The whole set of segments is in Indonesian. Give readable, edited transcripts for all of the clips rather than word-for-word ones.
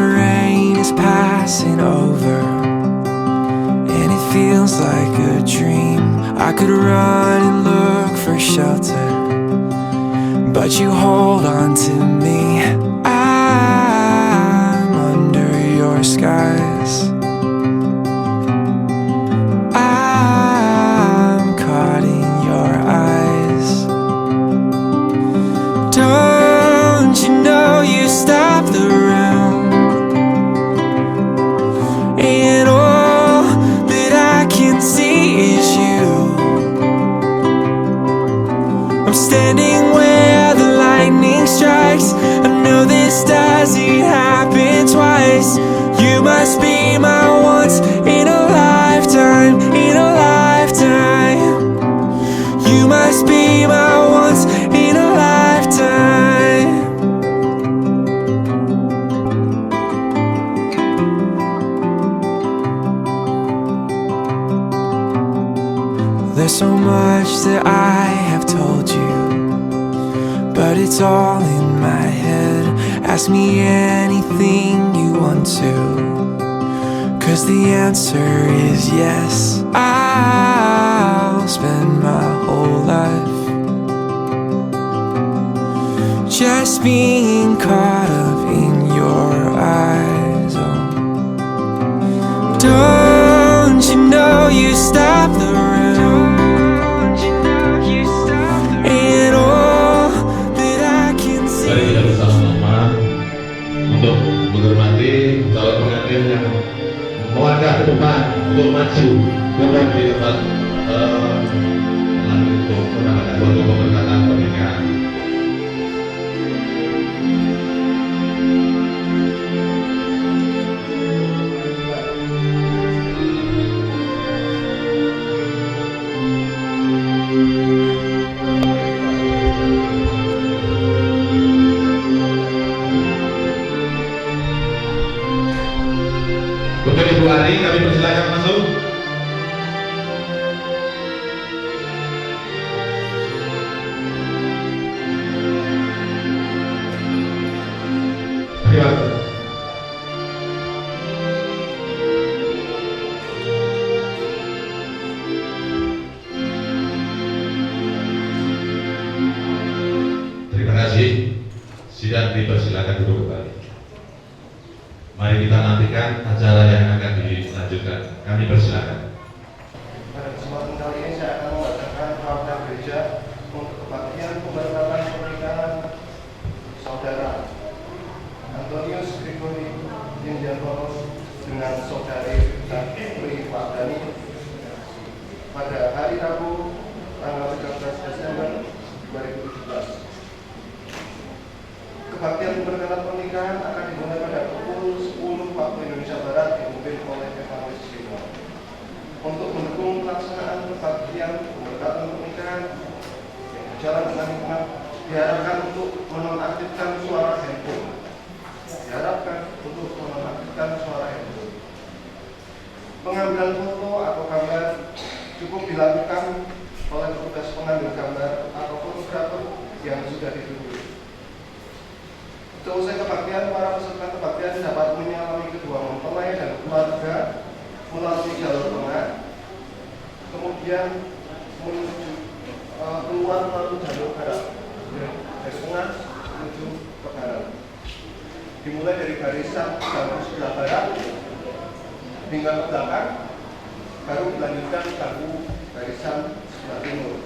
rain is passing over, and it feels like a dream. I could run and look for shelter, but you hold on to me. I'm under your skies. I'm caught in your eyes. Don't you know you stop the room, and all that I can see is you. I'm standing where the lightning strikes. I know this doesn't happen twice. You must be my once in a lifetime, in a lifetime. You must be my once in a lifetime. There's so much that I have told you, but it's all in my head. Ask me anything you want to, 'cause the answer is yes. I'll spend my whole life just being caught up in your eyes. Oh, don't you know you stop the room, and all that I can see. Mari kita bersama-sama untuk menghormati calon pengantin yang melangkah ke depan untuk maju ke di tempat untuk mendapatkan suatu pemberkatan pernikahan. Untuk Ibu Ari, kami persilakan masuk. Terima kasih. Terima kasih. Sidang dipersilakan duduk kembali. Mari kita nantikan acara yang akan dilanjutkan. Kami persilakan. Pada kesempatan kali ini saya akan membacakan fatwa gereja untuk kebaktian pemberkatan pernikahan saudara Antonius Gregory Indiantoros dengan saudari Pri Wardani pada hari Rabu tanggal 13 Desember 2017. Kebaktian pemberkatan pernikahan akan dimulai pada pukul 10 waktu Indonesia Barat dipimpin oleh Evangelis Bimo. Untuk mendukung pelaksanaan kebaktian pemberkatan pernikahan yang berjalan dengan hikmat, diharapkan untuk menonaktifkan suara handphone. Pengambilan foto atau gambar cukup dilakukan oleh petugas pengambil gambar atau fotografer yang sudah ditunjuk. Seusai kebaktian, para peserta kebaktian dapat menyalami kedua mempelai dan keluarga melalui jalur tengah, kemudian menuju keluar melalui jalur barat, dari tengah menuju ke barat. Dimulai dari barisan bangku sebelah barat hingga ke belakang, baru dilanjutkan bangku barisan sebelah timur.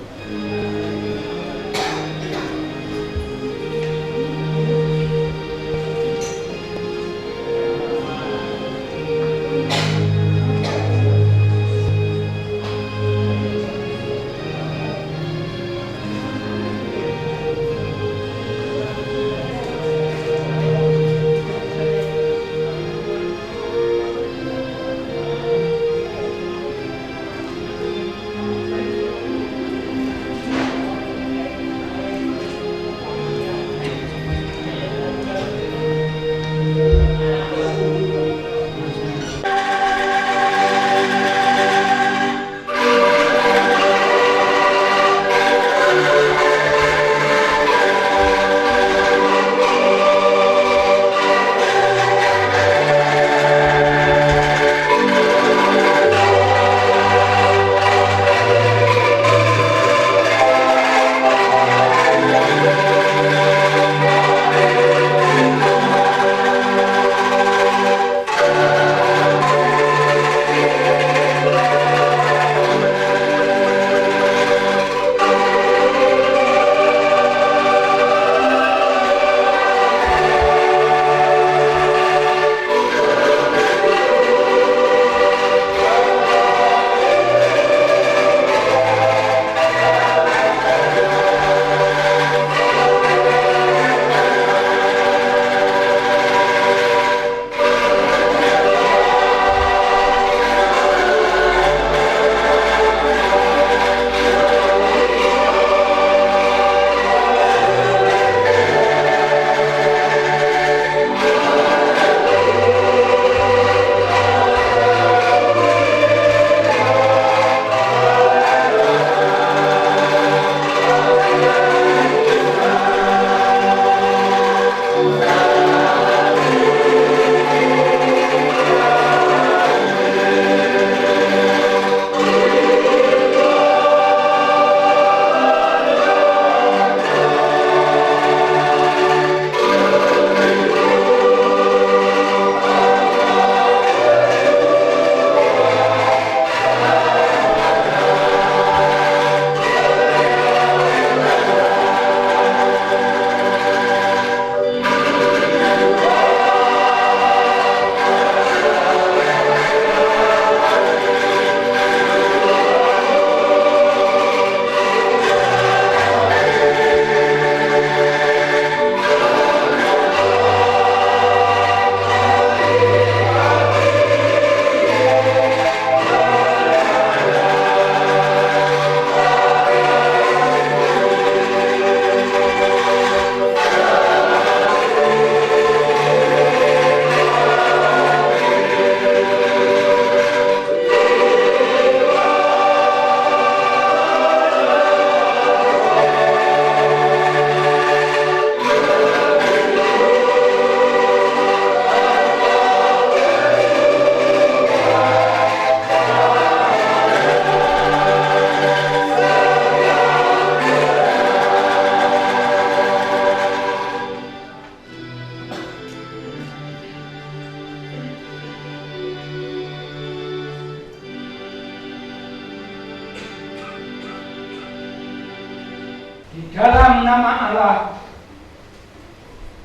dalam nama Allah,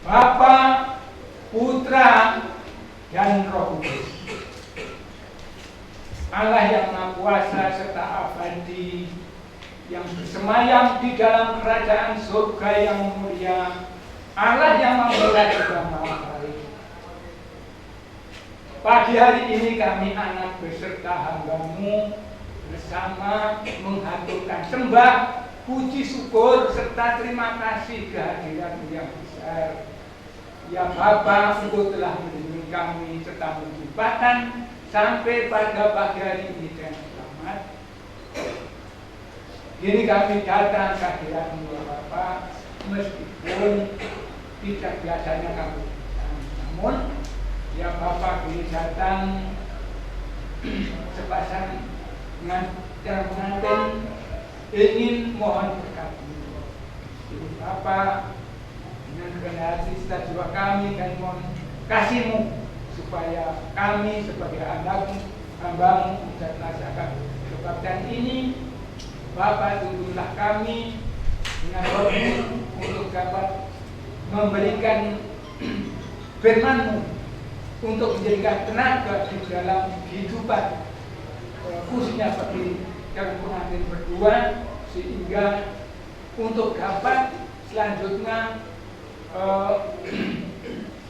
Bapa, Putra, dan Roh Kudus. Allah yang Maha Kuasa serta abadi, yang bersemayam di dalam kerajaan surga yang mulia, Allah yang Maha juga Maha Baik. Pagi hari ini kami anak beserta hamba-Mu bersama menghaturkan sembah, puji syukur serta terima kasih kehadiran-Mu yang besar. Ya Bapa, Engkau telah melindungi kami serta menyempatkan sampai pada pagi hari ini dengan selamat. Kini kami datang ke hadirat-Mu ya Bapa, meskipun tidak biasanya kami datang. Namun ya Bapa, kini datang sepasang pengantin ingin mohon berkat-Mu. Ibu Bapa, dengan kerendahan hati serta jiwa kami dan mohon kasih-Mu supaya kami sebagai anak-Mu, hamba-Mu bisa melaksanakan kebaktian ini. Bapa, tuntunlah kami dengan roh-Mu untuk dapat memberikan firman-Mu untuk menjadikan tenaga di dalam kehidupan khususnya bagi yang pengantin berdua, sehingga untuk dapat selanjutnya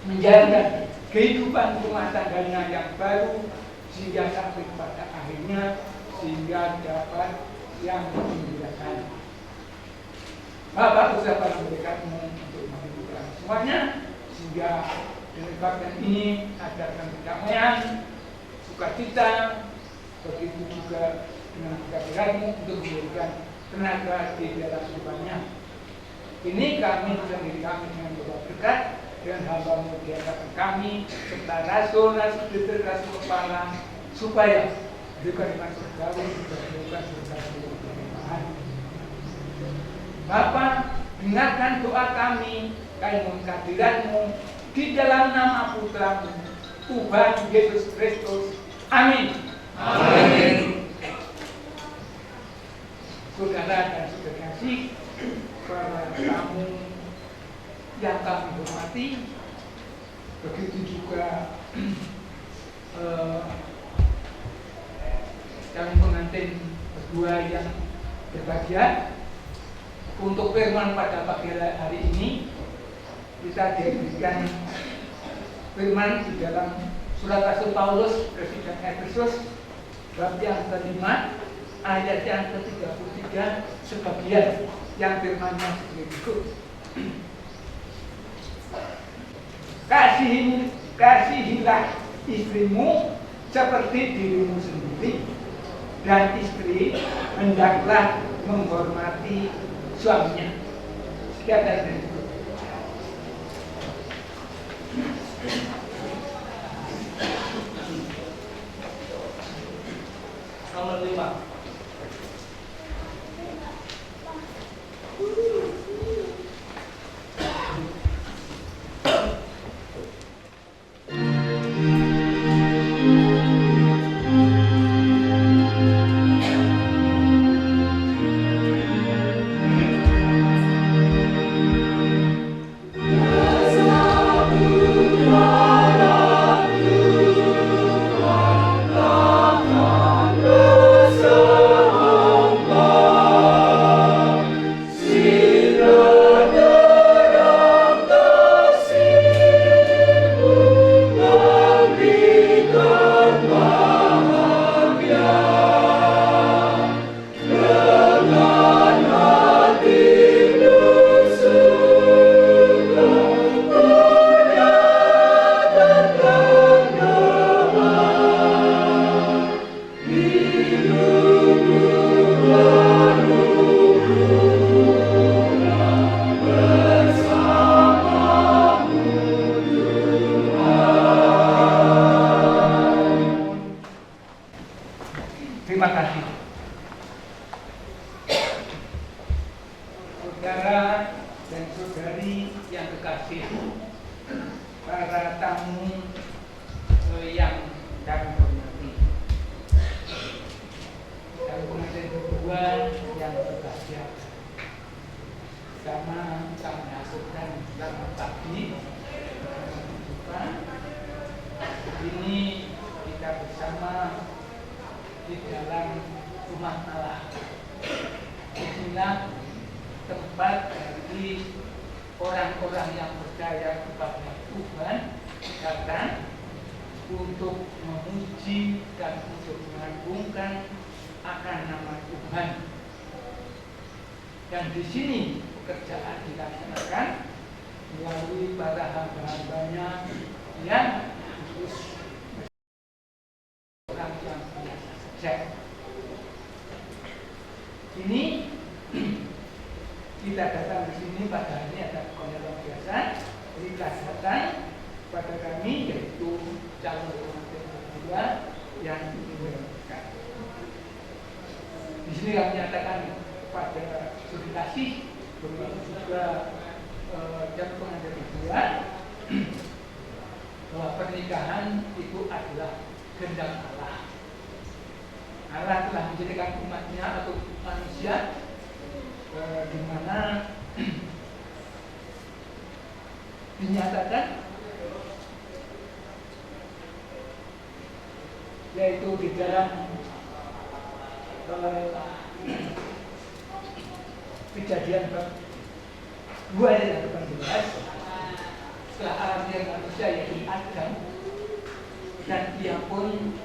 menjalankan kehidupan rumah tangganya yang baru sehingga sampai pada akhirnya sehingga dapat yang menggembirakan. Bapak usahakan memberikan-Mu untuk menghidupkan semuanya sehingga dengan kebaktian ini ada kedamaian, sukacita, begitu juga dengan kehadiran-Mu untuk memberikan tenaga di dalam kehidupannya. Ini kami sendiri kami dengan doa berkat dan hamba-Mu di hadapan kami serta rasul-rasul kepala supaya juga dengan surgawi juga surgawi keimanan. Bapa, dengarkan doa kami dengan kehadiran-Mu di dalam nama Putra-Mu Tuhan Yesus Kristus. Amin. Amin. Saudara dan saudara kasih, para tamu yang kami hormati, begitu juga calon pengantin berdua yang berbahagia. Untuk firman pada pagi hari ini kita diberikan firman di dalam surat Rasul Paulus Presiden Efesus bab yang kelima ayat yang ke-33 sebagian yang firmannya seperti berikut. Kasihilah istrimu seperti dirimu sendiri, dan istri hendaklah menghormati suaminya. Sekian dari itu. Nomor 5. Love. di dalam rumah Allah. Inilah tempat dari orang-orang yang percaya kepada Tuhan datang untuk memuji dan untuk mengagungkan akan nama Tuhan. Dan di sini pekerjaan dilaksanakan melalui para hamba-hambanya yang khusus orang yang biasa saja. Ini kita datang di sini pada hari ini ada konyol biasa. Kita datang pada kami yaitu calon pengantin kedua yang diberangkatkan. Di sini kami nyatakan pada studi kasih begitu juga calon pengantin kedua bahwa pernikahan itu adalah kehendak Allah. Allah telah menjadikan umatnya atau manusia di mana dinyatakan yaitu di dalam Kejadian bab 2 ayat 18 setelah alam yang manusia yaitu Adam dan ia pun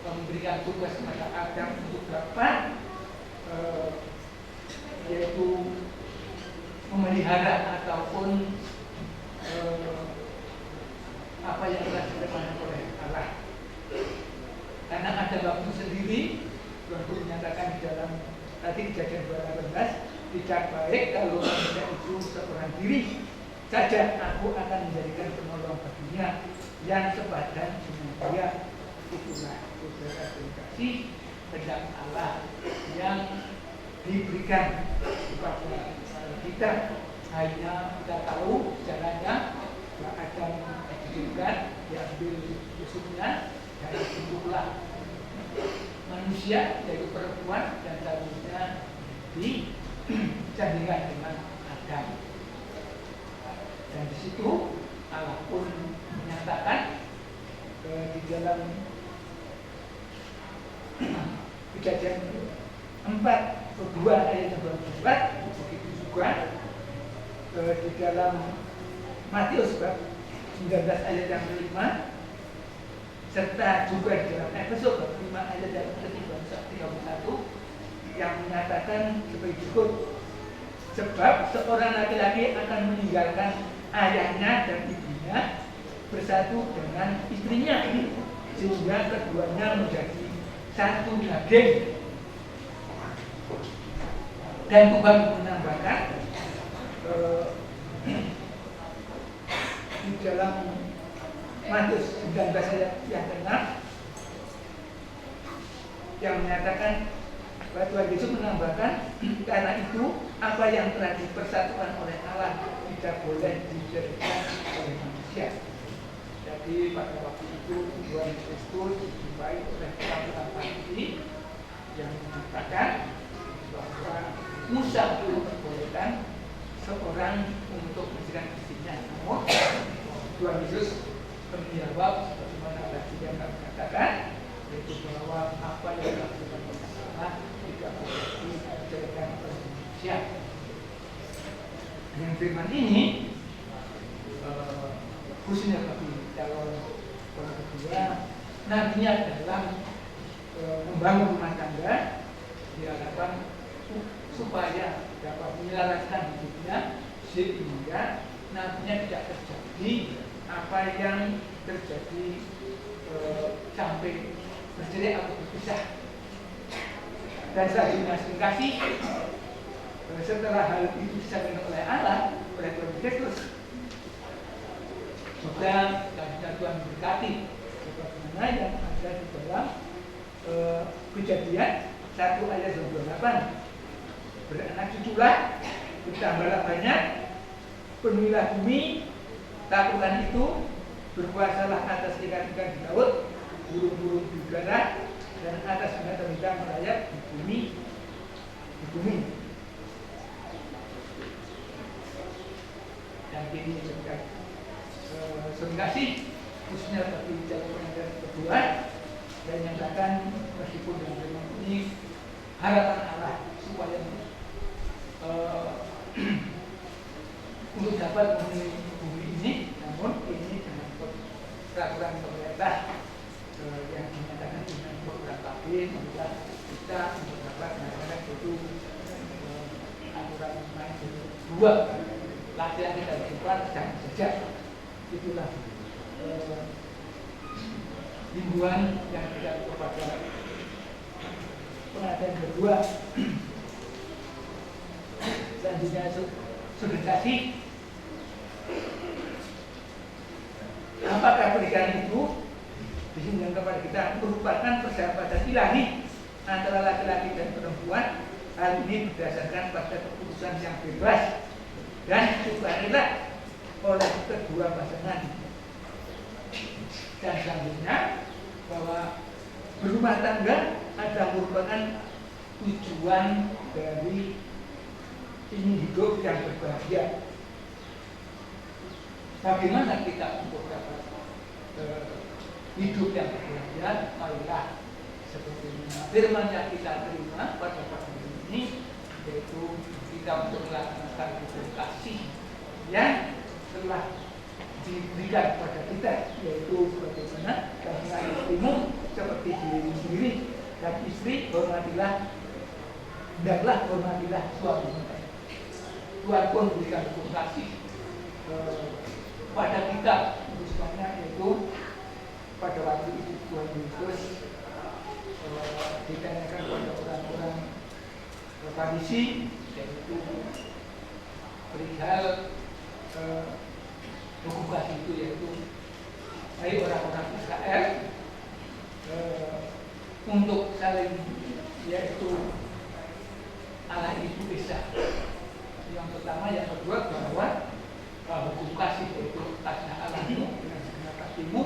memberikan tugas kepada Adam untuk dapat yaitu memelihara ataupun apa yang telah dilakukan oleh Allah. Karena ada waktu sendiri, Tuhan menyatakan di dalam tadi Kejadian 2:18 tidak baik kalau manusia itu seorang diri saja, aku akan menjadikan penolong baginya yang sepadan dengan dia. Itulah saudara kasih kehendak Allah yang diberikan kepada kita. Hanya kita tahu caranya, Adam diberikan, diambil Yusufnya dan dibentuklah manusia yaitu perempuan dan selanjutnya disandingkan dengan Adam. Dan di situ Allah pun menyatakan di dalam Kejadian 4:2 ayat 24 begitu juga di dalam Matius bab 19 ayat yang kelima serta juga di dalam Efesus bab 5 ayat yang ke-31 yang menyatakan seperti berikut. Sebab seorang laki-laki akan meninggalkan ayahnya dan ibunya, bersatu dengan istrinya, sehingga keduanya menjadi satu daging. Dan Tuhan menambahkan di dalam Matius 19 ayat yang ke-6 yang menyatakan bahwa Tuhan Yesus menambahkan, karena itu apa yang telah dipersatukan oleh Allah tidak boleh dijadikan oleh manusia. Jadi pada waktu itu Tuhan Kristus dijumpai oleh peraturan Farisi yang mengatakan bahwa Musa belum membolehkan seorang untuk menjadikan istrinya. Namun Tuhan Yesus menjawab sebagaimana tadi yang kami katakan, yaitu bahwa apa yang dilakukan oleh Allah tidak boleh dijadikan oleh manusia. Dengan firman ini khususnya bagi calon kedua nantinya dalam membangun rumah tangga diharapkan supaya dapat menyelaraskan hidupnya sehingga nantinya tidak terjadi apa yang terjadi sampai bercerai atau berpisah. Dan selanjutnya kasih setelah hal itu disampaikan oleh Allah oleh Tuhan Kristus, juga Tuhan berkati sebagaimana yang ada di dalam Kejadian 1 ayat 28. Beranak cuculah, bertambahlah banyak, penuhilah bumi, lakukan itu, berkuasalah atas ikan-ikan di laut, burung-burung di udara, dan atas binatang-binatang merayap di bumi. Dan ini terima kasih khususnya bagi calon pengantin kedua saya nyatakan meskipun dengan firman ini harapan Allah supaya untuk dapat memenuhi bumi ini, namun ini dengan peraturan pemerintah yang dinyatakan dengan beberapa membuat kita untuk dapat menggunakan itu aturan main dua laki-laki dan perempuan jangan saja. Itulah himbauan yang kita kepada pengantin berdua. Selanjutnya sugestasi, apakah pernikahan itu disinggung kepada kita merupakan persahabatan ilahi antara laki-laki dan perempuan. Hal ini berdasarkan pada keputusan yang bebas dan sukarela oleh kedua pasangan. Dan selanjutnya bahwa berumah tangga adalah merupakan tujuan dari ini hidup yang berbahagia. Bagaimana kita untuk dapat hidup yang berbahagia? Marilah seperti firman yang kita terima pada pagi ini, yaitu kita untuk melaksanakan hidup kasih yang telah diberikan kepada kita, yaitu bagaimana kasihlah istrimu seperti dirimu sendiri, dan istri hormatilah, hendaklah hormatilah suamimu. Tuhan pun berikan hukum kasih pada kita, khususnya yaitu pada waktu itu Tuhan Yesus ditanyakan pada orang-orang Farisi, yaitu perihal hukum kasih itu, yaitu hai orang-orang Israel, untuk saling, yaitu Allah itu Esa. Yang pertama, yang kedua bahwa hukum kasih yaitu kasih Allahmu dengan segenap hatimu,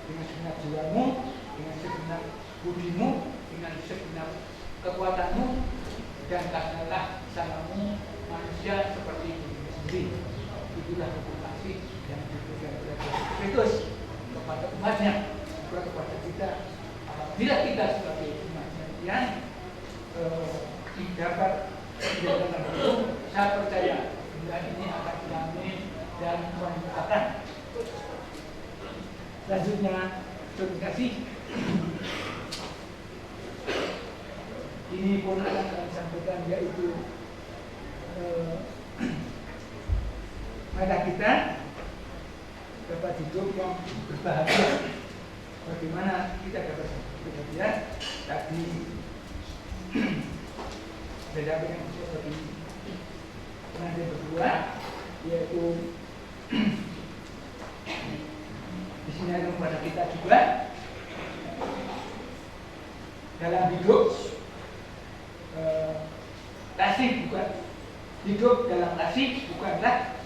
dengan segenap jiwamu, dengan segenap budimu, dengan segenap kekuatanmu, dan kasihlah samamu manusia seperti dirimu sendiri. Itulah hukum kasih yang diberikan oleh Yesus Kristus kepada umatnya, juga kepada kita. Apabila kita sebagai umatnya yang dapat menjalankan itu, saya percaya hingga ini akan dialami dan menyatakan. Selanjutnya, terima kasih. Ini pun akan kami sampaikan, yaitu pada kita dapat hidup yang berbahagia. Bagaimana kita dapat berbahagia? Tadi beda yang seperti pengantin berdua, yaitu disinyalir kepada kita juga dalam hidup kasih, bukan hidup dalam kasih bukanlah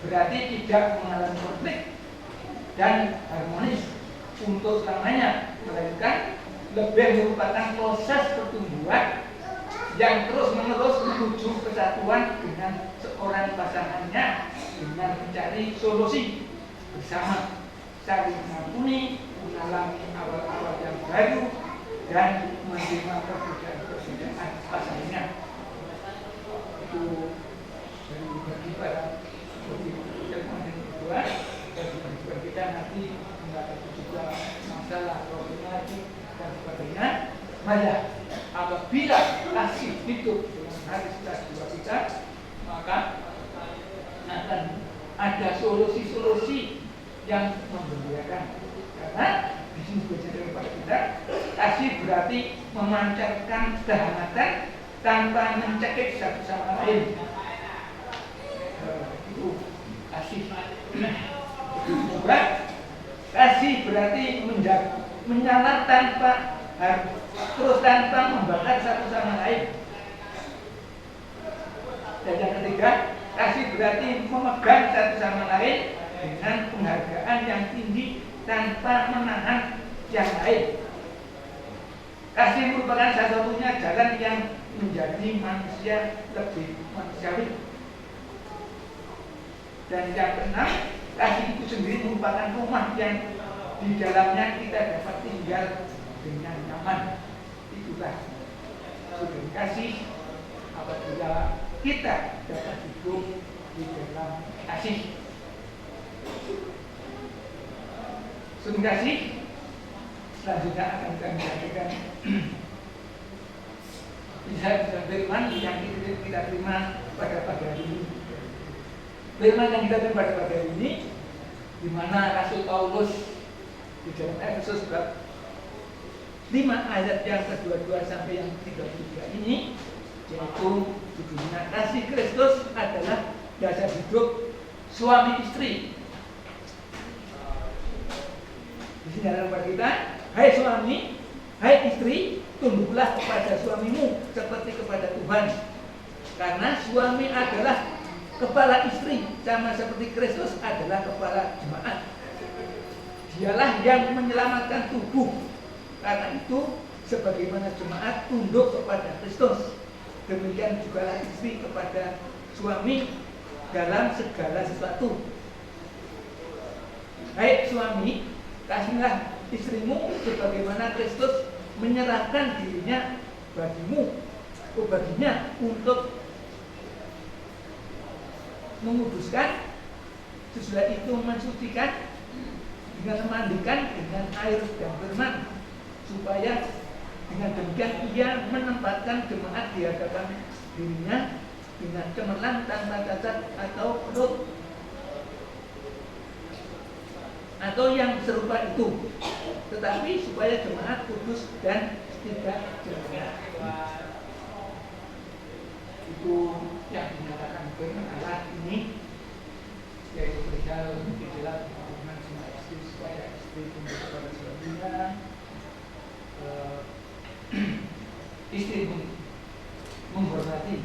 berarti tidak mengalami konflik dan harmonis untuk selamanya, melainkan lebih merupakan proses pertumbuhan yang terus-menerus menuju kesatuan dengan seorang pasangannya, dengan mencari solusi bersama, saling mengampuni, mengalami awal-awal yang baru, dan menerima perbedaan-perbedaan pasangannya. Itu dari bagi para ilmuwan yang kedua, bagi kita nanti menghadapi juga masalah problematik dan sebagainya. Maka apabila kasih hidup dengan harus jiwa kita, maka akan ada solusi-solusi yang membahagiakan. Karena di sini bercerita kepada kita, kasih berarti memancarkan kehangatan tanpa mencekik satu sama lain. Itu kasih. Juga kasih berarti menyala tanpa terus tanpa membakar satu sama lain. Dan yang ketiga, kasih berarti memegang satu sama lain dengan penghargaan yang tinggi tanpa menahan yang lain. Kasih merupakan satu-satunya jalan yang menjadi manusia lebih manusiawi. Dan yang keenam, kasih itu sendiri merupakan rumah yang di dalamnya kita dapat tinggal dengan nyaman. Itulah saudara kasih apabila kita dapat hidup di dalam kasih. Saudara kasih, selanjutnya akan kami sampaikan bisa firman yang kita terima pada pagi hari ini. Firman yang kita terima pada pagi hari ini, di mana Rasul Paulus di dalam Efesus bab 5 ayat yang ke-22 sampai yang ke-33 ini, yaitu judulnya kasih Kristus adalah dasar hidup suami istri. Di sini dalam kita, hai suami, hai istri, tunduklah kepada suamimu seperti kepada Tuhan, karena suami adalah kepala istri, sama seperti Kristus adalah kepala jemaat. Dialah yang menyelamatkan tubuh. Karena itu, sebagaimana jemaat tunduk kepada Kristus, demikian jugalah istri kepada suami dalam segala sesuatu. Hai suami, kasihlah istrimu sebagaimana Kristus menyerahkan dirinya baginya untuk menguduskan, sesudah itu mensucikan dengan memandikan dengan air dan firman, supaya dengan demikian ia menempatkan jemaat di hadapan dirinya dengan cemerlang tanpa cacat atau perut atau yang serupa itu, tetapi supaya jemaat kudus dan tidak cemara. Itu yang dinyatakan firman Allah ini, yaitu perihal di dalam hubungan sama istri, supaya istri tunduk kepada suaminya, istri menghormati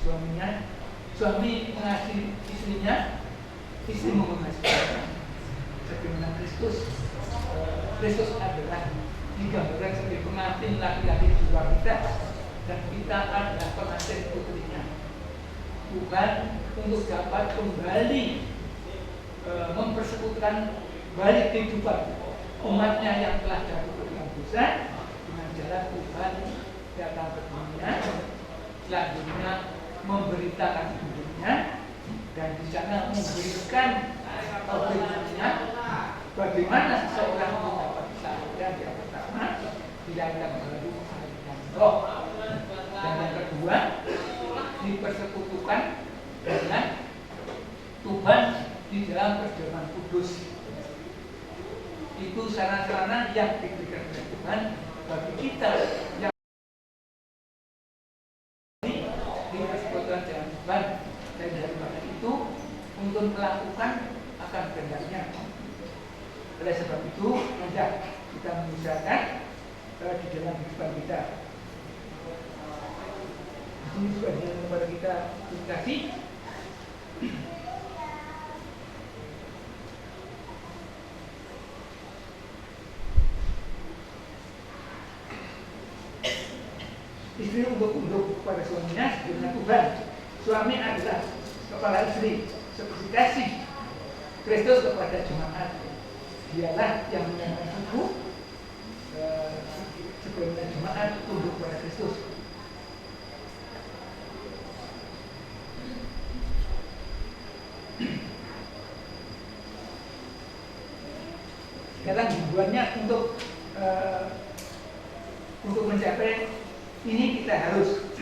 suaminya, suami mengasihi istrinya, istri menghormati suaminya. Sebagaimana Kristus adalah digambarkan sebagai pengantin laki-laki jiwa kita, dan kita adalah pengantin putrinya. Tuhan untuk dapat kembali mempersekutukan balik kehidupan umatnya yang telah jatuh ke dalam dosa dengan jalan Tuhan datang ke dunia, selanjutnya memberitakan Injilnya, dan di sana memberikan firman-Nya bagaimana seseorang mendapat keselamatan. Yang pertama, dilahirkan baru dan roh, dan yang kedua dipersekutukan dengan Tuhan di dalam perjamuan kudus. Itu sarana-sarana yang diberikan oleh Tuhan bagi kita yang di persekutuan dengan Tuhan, dan daripada itu untuk melakukan akan kehendaknya. Oleh sebab itu, hendak kita mengusahakan di dalam kehidupan kita. Ini juga dengan kepada kita edukasi. Istri untuk tunduk kepada suaminya dengan Tuhan. Suami adalah kepala istri, seperti kasih Kristus kepada jemaat. Dialah yang menyatakan tubuh sebagaimana jemaat tunduk kepada Kristus. Sekarang tujuannya untuk mencapai ini kita harus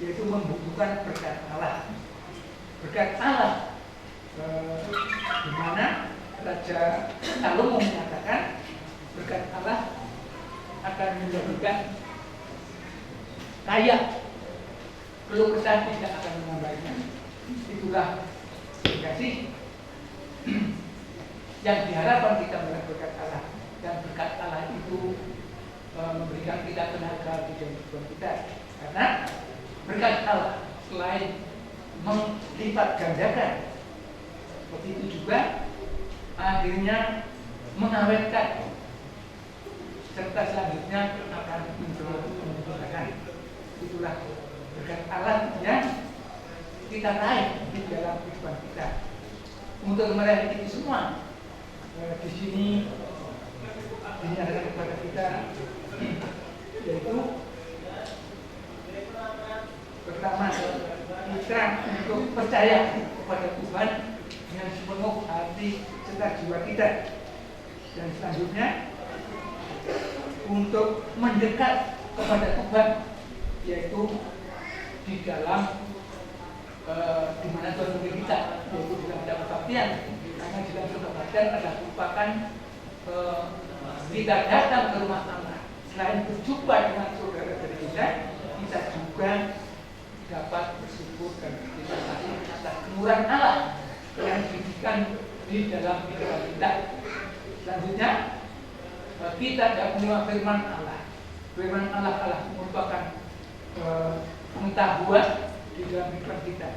yaitu membutuhkan berkat Allah. Berkat Allah di mana Raja Salomo menyatakan berkat Allah akan menjadikan kaya, keluh kesah tidak akan menambahnya. Itulah kasih yang diharapkan kita melihat berkat Allah, dan berkat Allah itu memberikan kita tenaga di dalam kehidupan kita, karena berkat Allah selain melipat gandakan, begitu juga akhirnya mengawetkan, serta selanjutnya akan menyempurnakan. Itulah berkat Allah yang kita raih di dalam kehidupan kita. Untuk meraih itu semua, di sini dinyatakan kepada kita, yaitu pertama, kita untuk percaya kepada Tuhan dengan sepenuh hati serta jiwa kita, dan selanjutnya untuk mendekat kepada Tuhan, yaitu di dalam di mana Tuhan memberi kita, yaitu di dalam kebaktian. Karena di dalam kebaktian adalah merupakan kita datang ke rumah Allah, selain berjumpa dengan saudara dari kita juga dapat bersyukur dan berterima kasih atas kemurahan Allah yang diberikan di dalam kehidupan kita. Selanjutnya, kita dapat menerima firman Allah. Firman Allah merupakan pengetahuan di dalam kehidupan kita.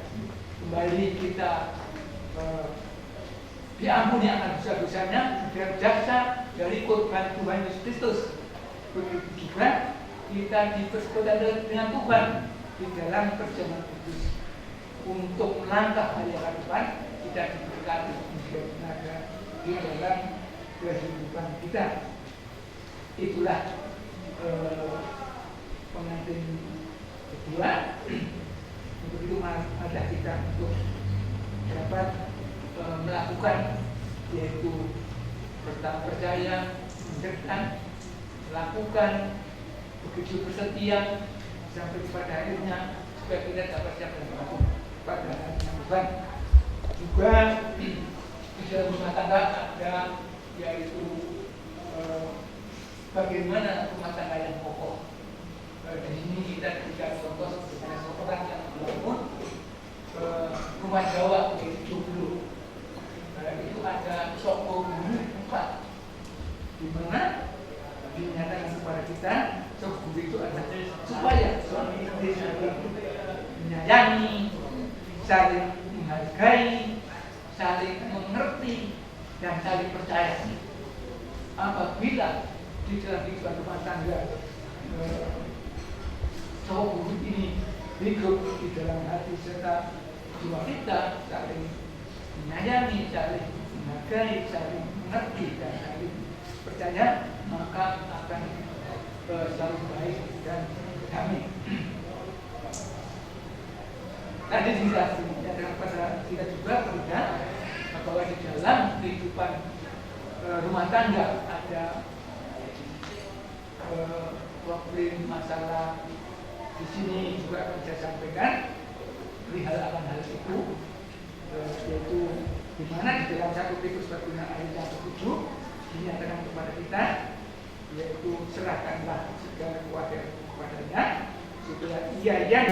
Kembali kita diampuni akan dosa-dosanya berjasa dari korban Tuhan Yesus Kristus. Begitu juga kita dipersekutukan dengan Tuhan di dalam perjalanan kudus untuk melangkah hari yang depan. Kita diberkati di dalam kehidupan kita. Itulah pengantin kedua. Untuk itu ada kita untuk dapat melakukan, yaitu pertama percaya, mendekat, melakukan, begitu bersetia sampai pada akhirnya supaya kita dapat siap dan mampu pada hari yang depan. Juga di dalam rumah tangga ada, yaitu bagaimana rumah tangga yang kokoh. Di sini kita berikan contoh sebagai seorang yang membangun rumah Jawa, yaitu Joglo. Itu ada Soko Guru 4, di mana dinyatakan kepada kita Soko Guru itu adalah supaya suami istri saling menyayangi, saling menghargai, saling mengerti, dan saling percaya. Apabila di dalam kehidupan rumah tangga Soko Guru ini hidup di dalam hati serta jiwa kita, saling menyayangi, saling menghargai, saling mengerti, dan saling percaya, maka akan selalu baik dan damai. Tadi dinyatakan pada kita juga bahwa di dalam kehidupan rumah tangga ada problem masalah. Di sini juga akan saya sampaikan perihal akan hal itu, yaitu di mana di dalam 1 Petrus ayat yang ke-7 dinyatakan kepada kita, yaitu serahkanlah segala kuasa kepadanya supaya ia yang